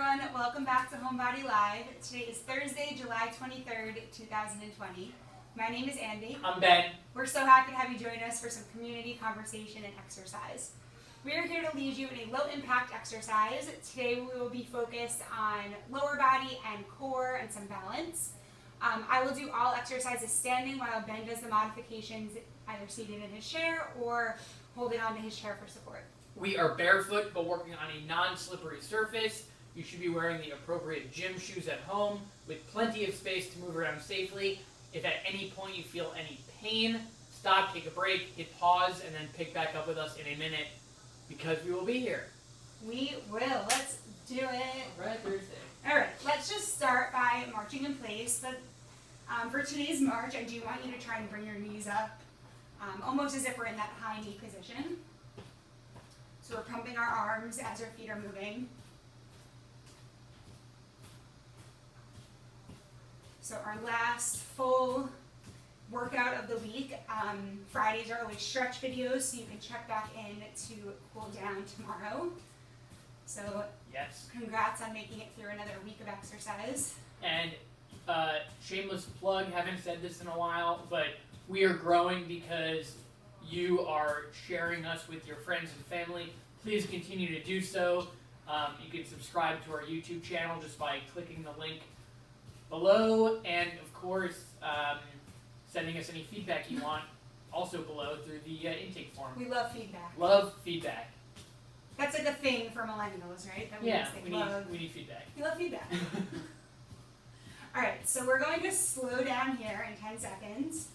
everyone. Welcome back to Homebodylive. Today is Thursday, July 23rd, 2020. My name is Andi. I'm Ben. We're so happy to have you join us for some community conversation and exercise. We are here to lead you in a low-impact exercise. Today we will be focused on lower body and core and some balance. I will do all exercises standing while Ben does the modifications either seated in his chair or holding onto his chair for support. We are barefoot but working on a non-slippery surface. You should be wearing the appropriate gym shoes at home with plenty of space to move around safely. If at any point you feel any pain, stop, take a break, hit pause, and then pick back up with us in a minute because we will be here. We will. Let's do it. Right, Thursday. All right, let's just start by marching in place. But for today's march, I do want you to try and bring your knees up, almost as if we're in that high knee position. So we're pumping our arms as our feet are moving. So our last full workout of the week, Fridays are always stretch videos, so you can check back in to cool down tomorrow. So Yes. congrats on making it through another week of exercise. And shameless plug, haven't said this in a while, but we are growing because you are sharing us with your friends and family. Please continue to do so. You can subscribe to our YouTube channel just by clicking the link below, and of course, sending us any feedback you want also below through the intake form. We love feedback. Love feedback. That's like a thing for millennials, right? That Yeah, just think, we need feedback. We love feedback. All right, so we're going to slow down here in 10 seconds.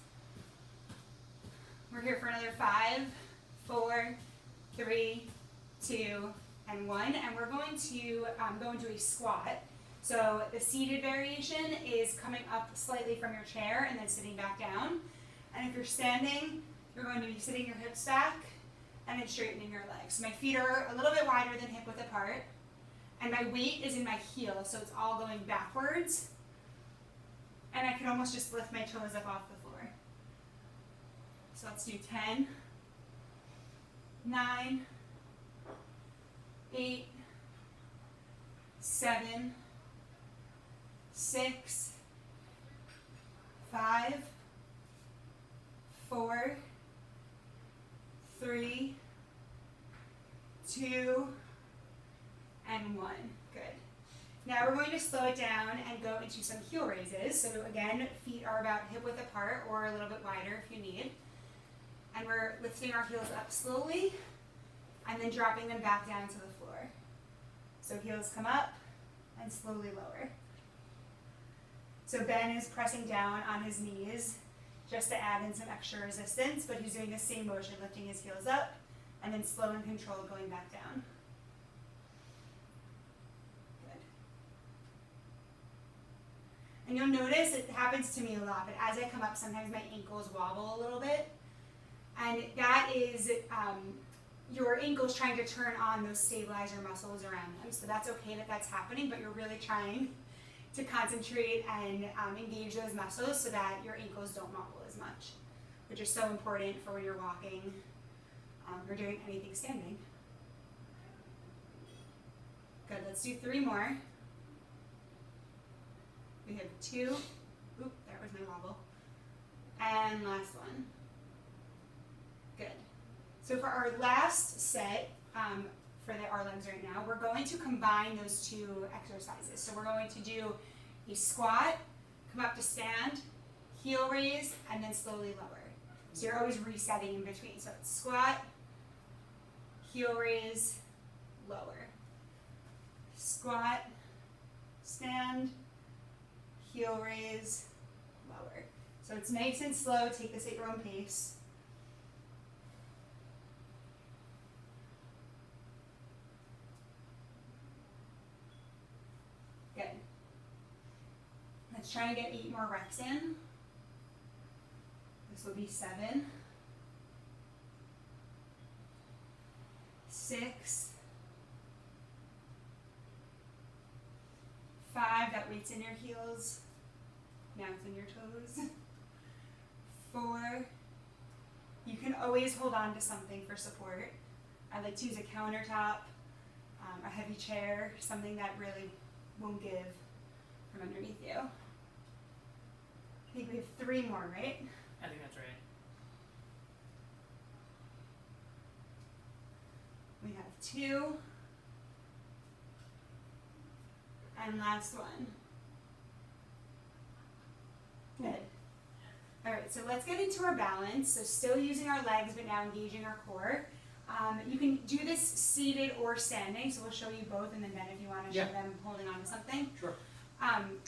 We're here for another 5, 4, 3, 2, and 1, and we're going to go into a squat. So the seated variation is coming up slightly from your chair and then sitting back down. And if you're standing, you're going to be sitting your hips back and then straightening your legs. So my feet are a little bit wider than hip width apart, and my weight is in my heel, so it's all going backwards. And I can almost just lift my toes up off the floor. So let's do 10, 9, 8, 7, 6, 5, 4, 3, 2, and 1. Good. Now we're going to slow it down and go into some heel raises. So again, feet are about hip width apart or a little bit wider if you need. And we're lifting our heels up slowly and then dropping them back down to the floor. So heels come up and slowly lower. So Ben is pressing down on his knees just to add in some extra resistance, but he's doing the same motion, lifting his heels up and then slow and controlled going back down. Good. And you'll notice it happens to me a lot, but as I come up, sometimes my ankles wobble a little bit. And that is your ankles trying to turn on those stabilizer muscles around them. So that's okay that that's happening, but you're really trying to concentrate and engage those muscles so that your ankles don't wobble as much, which is so important for when you're walking or doing anything standing. Good, let's do 3 more. We have 2. Oop, there was my wobble. And last one. Good. So for our last set, for our legs right now, we're going to combine those 2 exercises. So we're going to do a squat, come up to stand, heel raise, and then slowly lower. So you're always resetting in between. So it's squat, heel raise, lower. Squat, stand, heel raise, lower. So it's nice and slow. Take this at your own pace. Good. Let's try and get 8 more reps in. This will be 7, 6, 5, that weight's in your heels. Now it's in your toes. 4, you can always hold on to something for support. I like to use a countertop. a heavy chair, something that really won't give from underneath you. I think we have 3 more, right? I think that's right. We have 2. And last one. Good. Alright, so let's get into our balance. So still using our legs, but now engaging our core. You can do this seated or standing, so we'll show you both, and then Ben, if you want to show them holding on to something. Sure.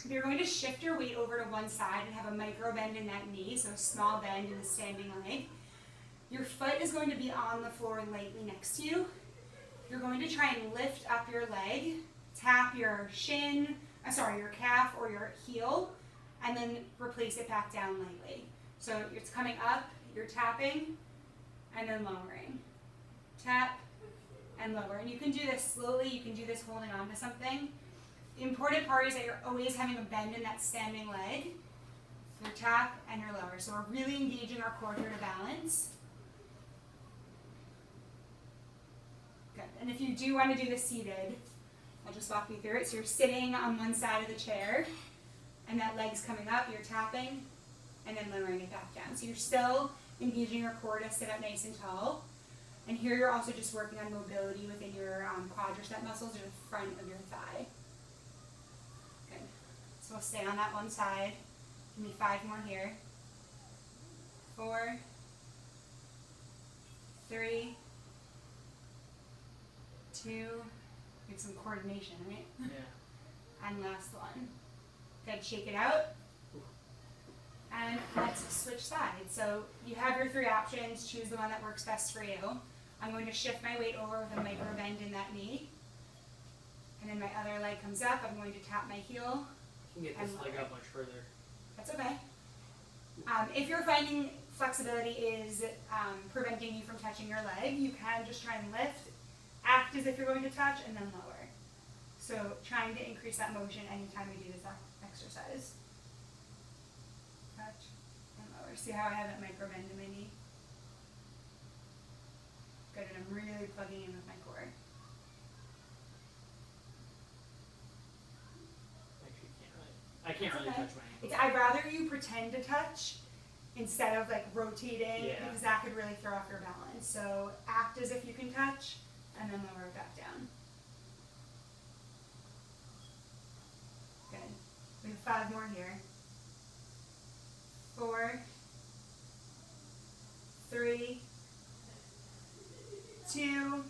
You're going to shift your weight over to one side and have a micro bend in that knee, so a small bend in the standing leg. Your foot is going to be on the floor lightly next to you. You're going to try and lift up your leg, tap your your calf or your heel, and then replace it back down lightly. So it's coming up, you're tapping, and then lowering. Tap and lower. And you can do this slowly, you can do this holding on to something. The important part is that you're always having a bend in that standing leg. Your tap and your lower. So we're really engaging our core here to balance. Good. And if you do want to do the seated, I'll just walk you through it. So you're sitting on one side of the chair, and that leg's coming up, you're tapping, and then lowering it back down. So you're still engaging your core to sit up nice and tall. And here you're also just working on mobility within your quadricep muscles or the front of your thigh. Good. So we'll stay on that one side. Give me 5 more here. 4, 3, 2, get some coordination, right? Yeah. And last one. Good, shake it out. And let's switch sides. So you have your 3 options, choose the one that works best for you. I'm going to shift my weight over with a micro bend in that knee. And then my other leg comes up, I'm going to tap my heel. You can get this leg up much further. That's okay. If you're finding flexibility is preventing you from touching your leg, you can just try and lift, act as if you're going to touch, and then lower. So trying to increase that motion anytime we do this exercise. Touch and lower. See how I have that micro bend in my knee? Good, and I'm really plugging in with my core. I can't really touch my ankle. I'd rather you pretend to touch instead of like rotating, Yeah. because that could really throw off your balance. So act as if you can touch, and then lower it back down. Good. We have 5 more here. 4, 3, 2,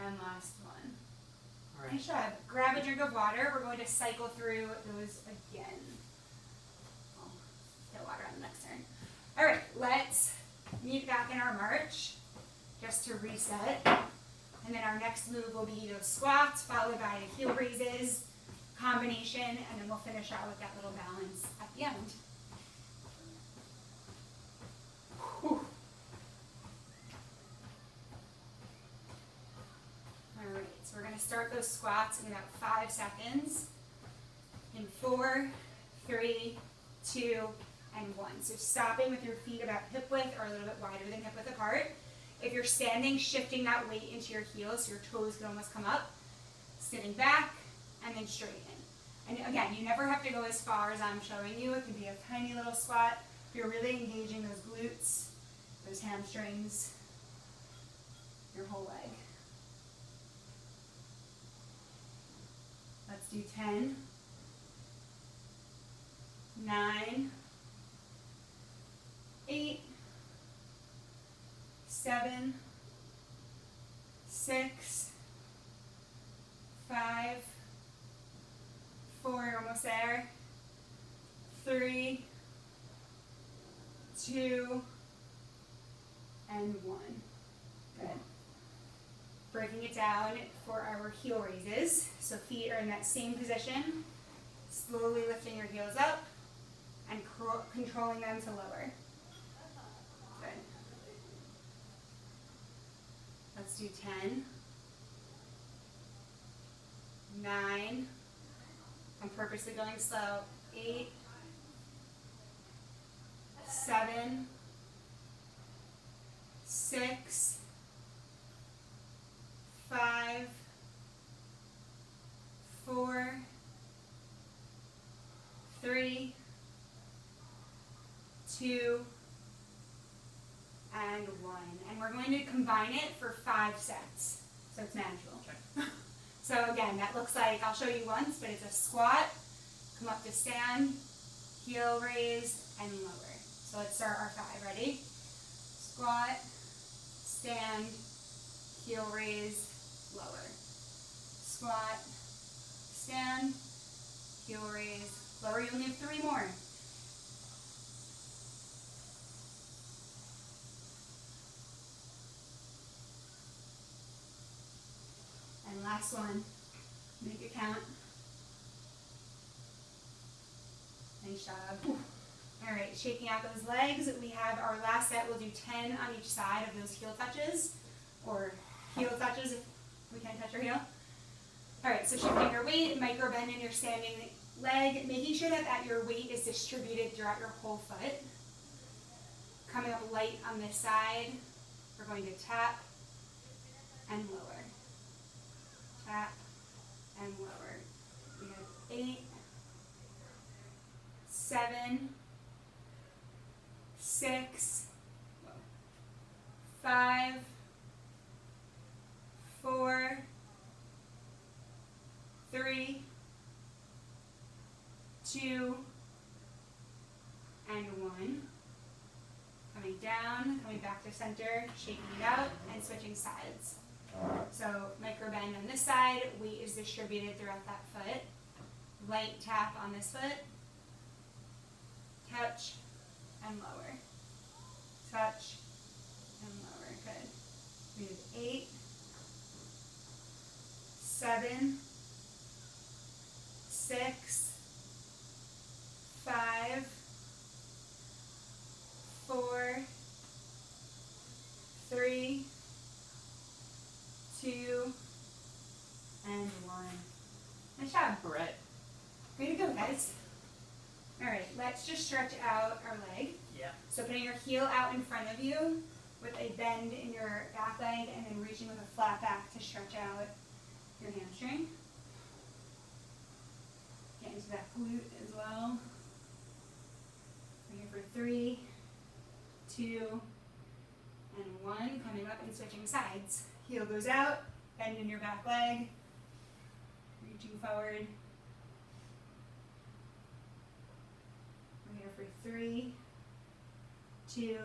and last one. All right. Nice job. Grab a drink of water. We're going to cycle through those again. I'll get water on the next turn. All right, let's meet back in our march just to reset. And then our next move will be those squats followed by heel raises, combination, and then we'll finish out with that little balance at the end. Whew. Alright, so we're going to start those squats in about 5 seconds. In 4, 3, 2, and 1. So stopping with your feet about hip width or a little bit wider than hip width apart. If you're standing, shifting that weight into your heels so your toes can almost come up. Sitting back, and then straighten. And again, you never have to go as far as I'm showing you. It can be a tiny little squat. If you're really engaging those glutes, those hamstrings, your whole leg. Let's do 10, 9, 8, 7, 6, 5, 4, you're almost there, 3, 2, and 1. Good. Breaking it down for our heel raises. So feet are in that same position, slowly lifting your heels up and controlling them to lower. Good. Let's do 10, 9, I'm purposely going slow, 8, 7, 6, 5, 4, 3, 2, and 1. And we're going to combine it for 5 sets. So it's manageable. Okay. So again, that looks like, I'll show you once, but it's a squat, come up to stand, heel raise, and lower. So let's start our 5. Ready? Squat, stand, heel raise, lower. Squat, stand, heel raise, lower. You only have 3 more. And last one. Make it count. Nice job. All right, shaking out those legs. We have our last set. We'll do 10 on each side of those heel touches, or heel touches if we can touch our heel. All right, so shifting your weight, micro bend in your standing leg, making sure that your weight is distributed throughout your whole foot. Coming up light on this side, we're going to tap and lower. Tap and lower. We have 8, 7, 6, 5, 4, 3, 2, and 1. Coming down, coming back to center, shaking it out, and switching sides. So micro bend on this side, weight is distributed throughout that foot. Light tap on this foot. Touch and lower. Touch and lower. Good. We have 8, 7, 6, 5, 4, 3, 2, and 1. Nice job. All right. Way to go, guys. All right, let's just stretch out our leg. Yeah. So putting your heel out in front of you with a bend in your back leg, and then reaching with a flat back to stretch out your hamstring. Get into that glute as well. We're here for 3, 2, and 1. Coming up and switching sides. Heel goes out, bend in your back leg, reaching forward. We're here for 3, 2,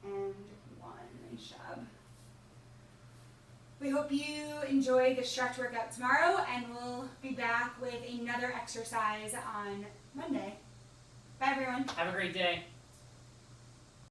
and 1. Nice job. We hope you enjoy the stretch workout tomorrow, and we'll be back with another exercise on Monday. Bye, everyone. Have a great day.